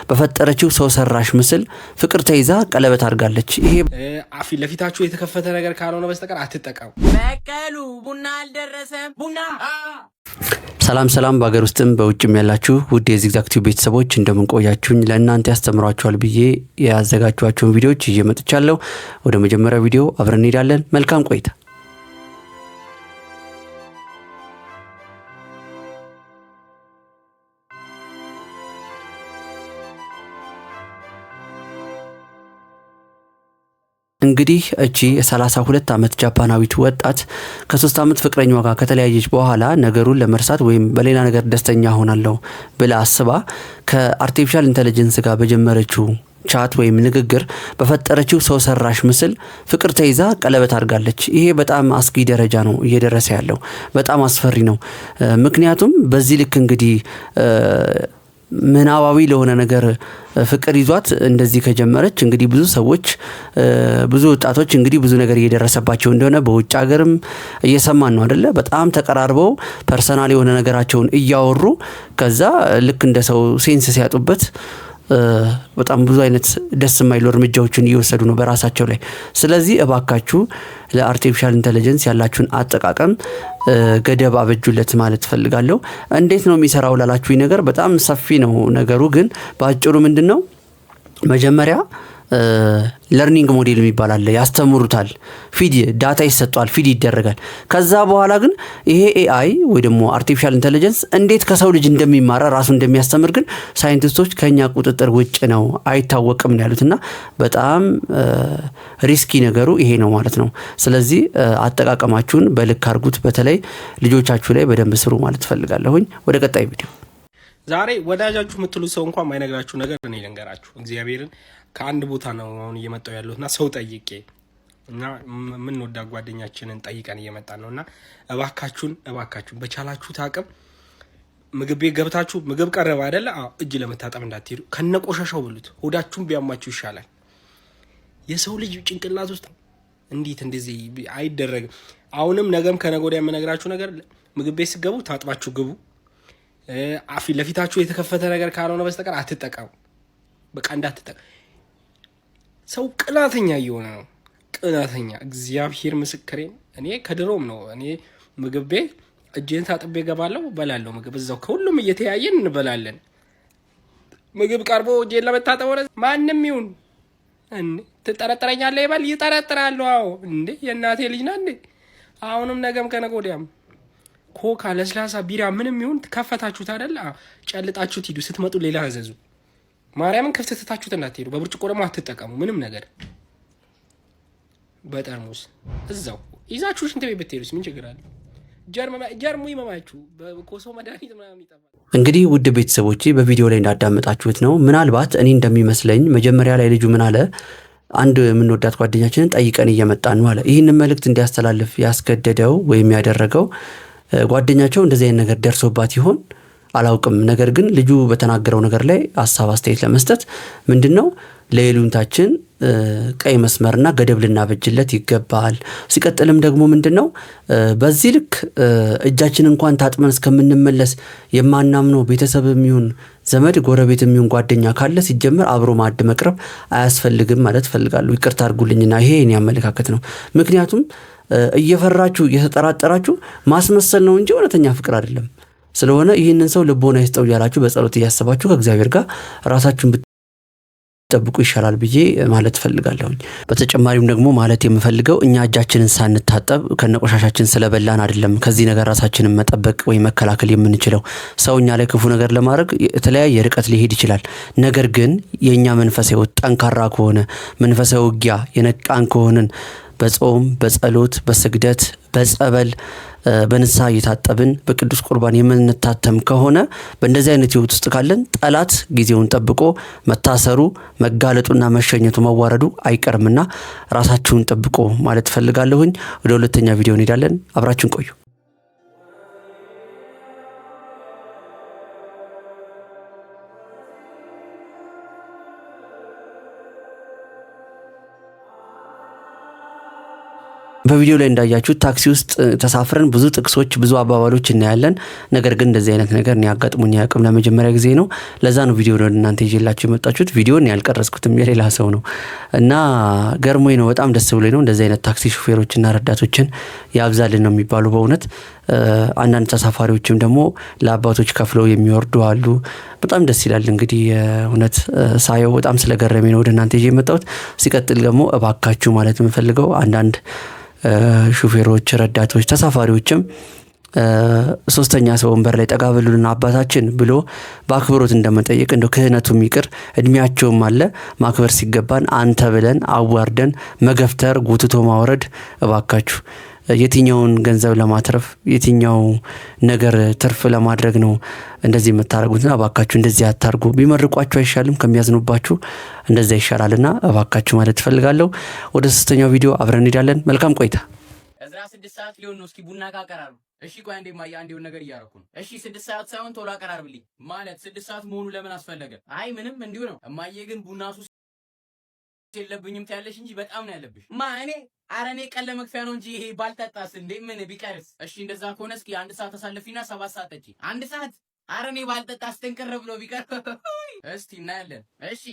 በፈጠረችው ሰው ሰራሽ ምስል ፍቅር ተይዛ ቀለበት አድርጋለች። ይሄ አፊ ለፊታችሁ የተከፈተ ነገር ካልሆነ በስተቀር አትጠቀሙ። በቀሉ ቡና አልደረሰም። ቡና ሰላም ሰላም፣ በሀገር ውስጥም በውጭም ያላችሁ ውድ የዚግዛግ ቲዩብ ቤተሰቦች እንደምን ቆያችሁኝ? ለእናንተ ያስተምሯችኋል ብዬ ያዘጋጇቸውን ቪዲዮዎች ይዤ መጥቻለሁ። ወደ መጀመሪያው ቪዲዮ አብረን እንሄዳለን። መልካም ቆይታ። እንግዲህ እቺ የ32 ዓመት ጃፓናዊት ወጣት ከ3 ዓመት ፍቅረኛዋ ጋር ከተለያየች በኋላ ነገሩን ለመርሳት ወይም በሌላ ነገር ደስተኛ ሆናለሁ ብላ አስባ ከአርቲፊሻል ኢንተለጀንስ ጋር በጀመረችው ቻት ወይም ንግግር በፈጠረችው ሰው ሰራሽ ምስል ፍቅር ተይዛ ቀለበት አድርጋለች። ይሄ በጣም አስጊ ደረጃ ነው እየደረሰ ያለው። በጣም አስፈሪ ነው። ምክንያቱም በዚህ ልክ እንግዲህ ምናባዊ ለሆነ ነገር ፍቅር ይዟት እንደዚህ ከጀመረች እንግዲህ ብዙ ሰዎች ብዙ ወጣቶች እንግዲህ ብዙ ነገር እየደረሰባቸው እንደሆነ በውጭ ሀገርም እየሰማን ነው አይደለ? በጣም ተቀራርበው ፐርሰናል የሆነ ነገራቸውን እያወሩ ከዛ ልክ እንደ ሰው ሴንስ ሲያጡበት በጣም ብዙ አይነት ደስ የማይሉ እርምጃዎችን እየወሰዱ ነው በራሳቸው ላይ። ስለዚህ እባካችሁ ለአርቲፊሻል ኢንተለጀንስ ያላችሁን አጠቃቀም ገደብ አበጁለት ማለት ፈልጋለሁ። እንዴት ነው የሚሰራው ላላችሁኝ ነገር በጣም ሰፊ ነው ነገሩ። ግን በአጭሩ ምንድነው መጀመሪያ ለርኒንግ ሞዴል የሚባል አለ። ያስተምሩታል፣ ፊድ ዳታ ይሰጣል፣ ፊድ ይደረጋል። ከዛ በኋላ ግን ይሄ ኤአይ ወይ ደግሞ አርቲፊሻል ኢንተለጀንስ እንዴት ከሰው ልጅ እንደሚማራ ራሱ እንደሚያስተምር ግን ሳይንቲስቶች ከኛ ቁጥጥር ውጭ ነው፣ አይታወቅም ነው ያሉትና በጣም ሪስኪ ነገሩ ይሄ ነው ማለት ነው። ስለዚህ አጠቃቀማችሁን በልክ አድርጉት። በተለይ ልጆቻችሁ ላይ በደንብ ስሩ ማለት ፈልጋለሁኝ። ወደ ቀጣይ ቪዲዮ። ዛሬ ወዳጃችሁ የምትሉት ሰው እንኳን ማይነግራችሁ ነገር እኔ ልንገራችሁ። እግዚአብሔርን ከአንድ ቦታ ነው አሁን እየመጣው ያለሁትና ሰው ጠይቄ እና ምን ወዳ ጓደኛችንን ጠይቀን እየመጣን ነውና እባካችሁን በቻላችሁት አቅም ምግብ ቤት ገብታችሁ ምግብ ቀረበ አይደለ? እጅ ለመታጠብ እንዳትሄዱ፣ ከነቆሻሻው ብሉት። ሆዳችሁን ቢያማችሁ ይሻላል። የሰው ልጅ ጭንቅላት ውስጥ እንዴት እንደዚህ አይደረግም። አሁንም ነገም ከነገ ወዲያ የምነግራችሁ ነገር ምግብ ቤት ሲገቡ ታጥባችሁ ግቡ። አፊ ለፊታችሁ የተከፈተ ነገር ካልሆነ በስተቀር አትጠቀሙ። በቃ እንዳትጠቀሙ። ሰው ቅናተኛ እየሆነ ነው። ቅናተኛ እግዚአብሔር ምስክሬን። እኔ ከድሮም ነው እኔ ምግብ ቤት እጄን ታጥቤ ገባለሁ፣ በላለሁ ምግብ እዛው ከሁሉም እየተያየን እንበላለን። ምግብ ቀርቦ እጄን ለመታጠብ ሆነ ማንም ይሁን ትጠረጥረኛለህ ይበል፣ ይጠረጥራለሁ። አዎ እንዴ የእናቴ ልጅ ና እንዴ። አሁንም ነገም ከነገ ወዲያም ኮካ፣ ለስላሳ፣ ቢራ ምንም ይሁን ከፈታችሁት አይደል? ጨልጣችሁት ሂዱ። ስትመጡ ሌላ አዘዙ። ማርያምን ከፍተታችሁት እንዳትሄዱ። በብርጭቆ ደግሞ አትጠቀሙ። ምንም ነገር በጠርሙስ እዛው ይዛችሁ ሽንት ቤት ብትሄዱስ ምን ችግር አለ? ጀርሙ ይመማችሁ በኮሶ መድኃኒት ምናምን ይጠፋል። እንግዲህ ውድ ቤተሰቦቼ በቪዲዮ ላይ እንዳዳመጣችሁት ነው። ምናልባት እኔ እንደሚመስለኝ መጀመሪያ ላይ ልጁ ምን አለ? አንድ የምንወዳት ጓደኛችንን ጠይቀን እየመጣን ነው አለ። ይህንን መልእክት እንዲያስተላልፍ ያስገደደው ወይም ያደረገው ጓደኛቸው እንደዚህ አይነት ነገር ደርሶባት ይሆን አላውቅም። ነገር ግን ልጁ በተናገረው ነገር ላይ ሀሳብ አስተያየት ለመስጠት ምንድነው ለይሉኝታችን ቀይ መስመርና ገደብ ልናበጅለት ይገባል። ሲቀጥልም ደግሞ ምንድነው በዚህ ልክ እጃችን እንኳን ታጥመን እስከምንመለስ የማናምነው ቤተሰብም ይሁን ዘመድ ጎረቤትም ይሁን ጓደኛ ካለ ሲጀመር አብሮ ማዕድ መቅረብ አያስፈልግም ማለት ፈልጋለሁ። ይቅርታ አድርጉልኝና ይሄ የኔ አመለካከት ነው። ምክንያቱም እየፈራችሁ እየተጠራጠራችሁ ማስመሰል ነው እንጂ እውነተኛ ፍቅር አይደለም። ስለሆነ ይህንን ሰው ልቦና ይስጠው ያላችሁ በጸሎት እያሰባችሁ ከእግዚአብሔር ጋር ራሳችሁን ብትጠብቁ ይሻላል ብዬ ማለት ፈልጋለሁ። በተጨማሪም ደግሞ ማለት የምፈልገው እኛ እጃችንን ሳንታጠብ ከነቆሻሻችን ስለበላን አይደለም ከዚህ ነገር ራሳችንን መጠበቅ ወይ መከላከል የምንችለው። ሰው እኛ ላይ ክፉ ነገር ለማድረግ የተለያየ ርቀት ሊሄድ ይችላል። ነገር ግን የኛ መንፈሳዊ ጠንካራ ከሆነ መንፈሳዊ ውጊያ የነቃን ከሆነን በጾም በጸሎት በስግደት በጸበል በንስሐ እየታጠብን በቅዱስ ቁርባን የምንታተም ከሆነ በእንደዚህ አይነት ህይወት ውስጥ ካለን ጠላት ጊዜውን ጠብቆ መታሰሩ መጋለጡና መሸኘቱ መዋረዱ አይቀርምና ራሳችሁን ጠብቆ ማለት ፈልጋለሁኝ። ወደ ሁለተኛ ቪዲዮ እንሄዳለን። አብራችሁን ቆዩ። በቪዲዮ ላይ እንዳያችሁት ታክሲ ውስጥ ተሳፍረን ብዙ ጥቅሶች ብዙ አባባሎች እናያለን። ነገር ግን እንደዚህ አይነት ነገር እኔ አጋጥሞኝ አያውቅም፣ ለመጀመሪያ ጊዜ ነው። ለዛ ነው ቪዲዮ ነው እናንተ ይዤላችሁ የመጣችሁት። ቪዲዮን ያልቀረጽኩትም የሌላ ሰው ነው እና ገርሞኝ ነው፣ በጣም ደስ ብሎኝ ነው። እንደዚህ አይነት ታክሲ ሹፌሮችና ረዳቶችን ያብዛልን ነው የሚባለው በእውነት። አንዳንድ ተሳፋሪዎችም ደግሞ ለአባቶች ከፍለው የሚወርዱ አሉ። በጣም ደስ ይላል። እንግዲህ እውነት ሳየው በጣም ስለገረመኝ ነው ወደ እናንተ ይዤ የመጣሁት። ሲቀጥል ደግሞ እባካችሁ ማለት የምፈልገው አንዳንድ ሹፌሮች፣ ረዳቶች፣ ተሳፋሪዎችም ሶስተኛ ሰው ወንበር ላይ ጠጋ ብሉና አባታችን ብሎ በአክብሮት እንደመጠየቅ እንደው ክህነቱም ይቅር እድሜያቸውም አለ ማክበር ሲገባን አንተ ብለን አዋርደን መገፍተር ጉትቶ ማውረድ እባካችሁ የትኛውን ገንዘብ ለማትረፍ የትኛው ነገር ትርፍ ለማድረግ ነው እንደዚህ የምታረጉትና እባካችሁ እንደዚህ አታርጉ። ቢመርቋችሁ አይሻልም ከሚያዝኑባችሁ? እንደዛ ይሻላልና እባካችሁ ማለት ፈልጋለሁ። ወደ ሶስተኛው ቪዲዮ አብረን እንሄዳለን። መልካም ቆይታ። እዝራ 6 ሰዓት ሊሆን ነው። እስኪ ቡና ካቀራሩ። እሺ ቆይ አንዴ ማያ አንዴውን ነገር እያረኩ ነው። እሺ 6 ሰዓት ሳይሆን ቶሎ አቀራርብልኝ። ማለት 6 ሰዓት መሆኑ ለምን አስፈለገ? አይ ምንም እንዲሁ ነው። እማዬ ግን ቡና ሱስ የለብኝም ትያለሽ እንጂ በጣም ነው ያለብሽ። እኔ ኧረ እኔ ቀን ለመክፈያ ነው እንጂ ይሄ ባልጠጣስ እንዴ ምን ቢቀርስ? እሺ እንደዛ ከሆነ እስኪ 1 ሰዓት ተሳልፊና 7 ሰዓት ጠጪ። 1 ሰዓት ኧረ እኔ ባልጠጣስ ጥንቅር ብሎ ቢቀር እስቲ እናያለን። እሺ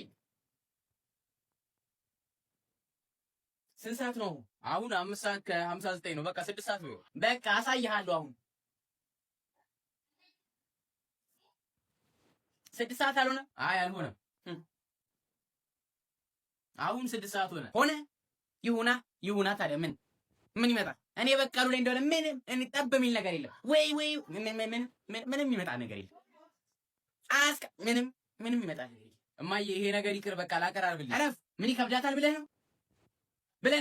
ስንት ሰዓት ነው አሁን? 5 ሰዓት ከ59 ነው። በቃ 6 ሰዓት ነው። በቃ አሳይሃለሁ አሁን 6 ሰዓት አልሆነ? አይ አልሆነም። አሁን 6 ሰዓት ሆነ። ይሁና ታዲያ ምን ይመጣል? እኔ በቃሉ ላይ እንደሆነ ምንም ጠብ የሚል ነገር የለም ወይ ምንም ይመጣ ነገር የለም። ምንም ይመጣ ነገር የለም። እማዬ ይሄ ነገር ይቅር በቃ ላቀራርብልኝ። አረፍ ምን ይከብዳታል ብለህ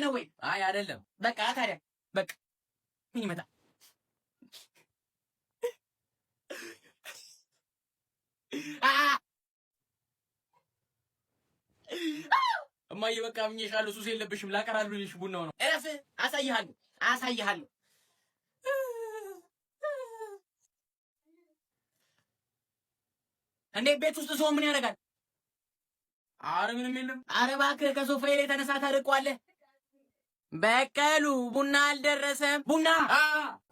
ነው ወይ? አይ አይደለም። በቃ ታዲያ በቃ ምን ይመጣል? እማዬ በቃ ምኝሻለሁ። ሱስ የለብሽም። ላቀራርብልሽ ቡናው ነው። እረፍ። አሳይሃለሁ። እንዴ ቤት ውስጥ ሰው ምን ያደርጋል? አረ ምንም የለም። አረ እባክህ ከሶፋዬ ላይ ተነሳ ታርቀዋለህ። በቀሉ ቡና አልደረሰም። ቡና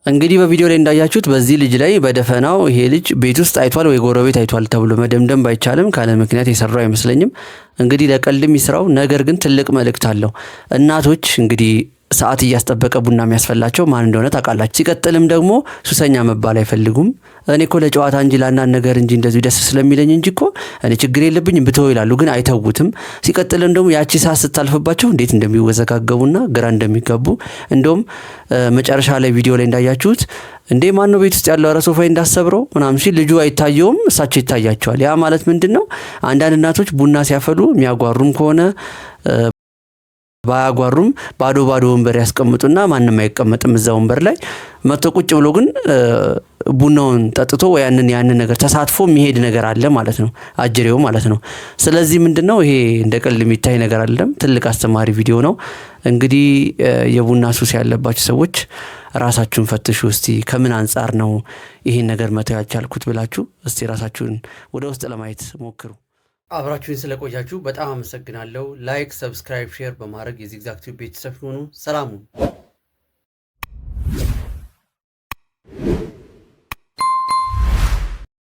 እንግዲህ በቪዲዮ ላይ እንዳያችሁት በዚህ ልጅ ላይ በደፈናው ይሄ ልጅ ቤት ውስጥ አይቷል ወይ ጎረቤት አይቷል ተብሎ መደምደም ባይቻልም ካለ ምክንያት የሰራው አይመስለኝም። እንግዲህ ለቀልድም ይስራው፣ ነገር ግን ትልቅ መልእክት አለው። እናቶች እንግዲህ ሰዓት እያስጠበቀ ቡና የሚያስፈላቸው ማን እንደሆነ ታውቃላችሁ። ሲቀጥልም ደግሞ ሱሰኛ መባል አይፈልጉም። እኔ እኮ ለጨዋታ እንጂ ላንዳንድ ነገር እንጂ እንደዚህ ደስ ስለሚለኝ እንጂ እኮ እኔ ችግር የለብኝም ብተው ይላሉ፣ ግን አይተውትም። ሲቀጥልም ደግሞ ያቺ ሰዓት ስታልፍባቸው እንዴት እንደሚወዘጋገቡና ግራ እንደሚጋቡ እንደውም መጨረሻ ላይ ቪዲዮ ላይ እንዳያችሁት እንዴ ማን ነው ቤት ውስጥ ያለው ኧረ ሶፋዬ እንዳሰብረው ምናምን ሲል ልጁ አይታየውም፣ እሳቸው ይታያቸዋል። ያ ማለት ምንድነው? አንዳንድ እናቶች ቡና ሲያፈሉ የሚያጓሩም ከሆነ ባያጓሩም ባዶ ወንበር ያስቀምጡና ማንንም አይቀመጥም እዛ ወንበር ላይ መጥቶ ቁጭ ብሎ ግን ቡናውን ጠጥቶ ወይ ያንን ነገር ተሳትፎ የሚሄድ ነገር አለ ማለት ነው፣ አጅሬው ማለት ነው። ስለዚህ ምንድነው ይሄ እንደ ቀልድ የሚታይ ነገር አይደለም፣ ትልቅ አስተማሪ ቪዲዮ ነው። እንግዲህ የቡና ሱስ ያለባችሁ ሰዎች ራሳችሁን ፈትሹ። እስቲ ከምን አንፃር ነው ይሄን ነገር መተው ያልቻልኩት ብላችሁ እስቲ ራሳችሁን ወደ ውስጥ ለማየት ሞክሩ። አብራችሁን ስለቆያችሁ በጣም አመሰግናለሁ። ላይክ፣ ሰብስክራይብ፣ ሼር በማድረግ የዚግዛግ ቲዩብ ቤተሰብ ሁኑ። ሰላም ሁኑ።